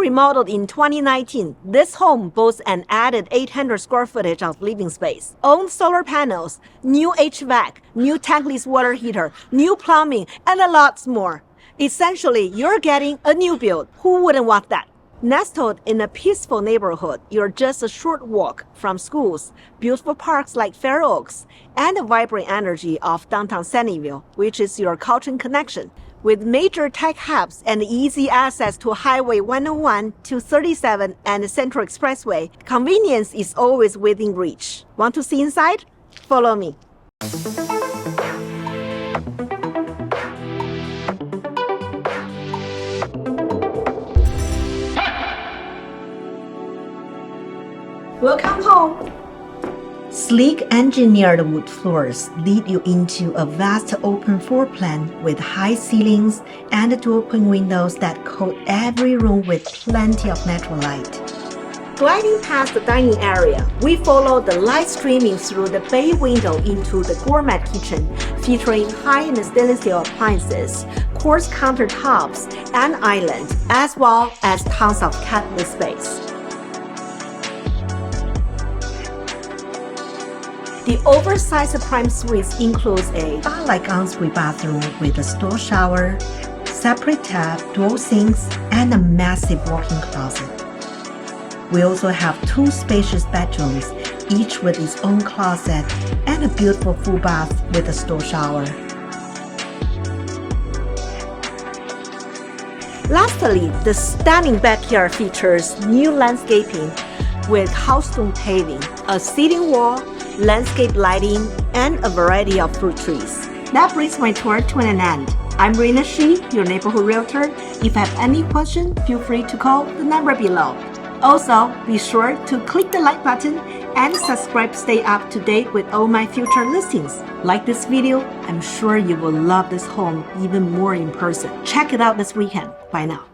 remodeled in 2019, this home boasts an added 800 square footage of living space, own solar panels, new HVAC, new tankless water heater, new plumbing, and a lot more. Essentially, you're getting a new build. Who wouldn't want that? Nestled in a peaceful neighborhood, you're just a short walk from schools, beautiful parks like Fair Oaks, and the vibrant energy of downtown Sunnyvale, which is your cultural connection. With major tech hubs and easy access to Highway 101 to 37 and the Central Expressway, convenience is always within reach. Want to see inside? Follow me. Welcome home! Sleek engineered wood floors lead you into a vast open floor plan with high ceilings and dual-pane windows that coat every room with plenty of natural light. Gliding past the dining area, we follow the light streaming through the bay window into the gourmet kitchen, featuring high-end stainless steel appliances, quartz countertops, and island, as well as tons of cabinet space. The oversized prime suite includes a spa-like ensuite bathroom with a stall shower, separate tap, dual sinks, and a massive walk-in closet. We also have 2 spacious bedrooms, each with its own closet, and a beautiful full bath with a stall shower. Lastly, the stunning backyard features new landscaping with house stone paving, a seating wall, landscape lighting, and a variety of fruit trees. That brings my tour to an end. I'm Shee, your neighborhood realtor. If you have any question, feel free to call the number below. Also, be sure to click the like button and subscribe to stay up to date with all my future listings. Like this video, I'm sure you will love this home even more in person. Check it out this weekend. Bye now.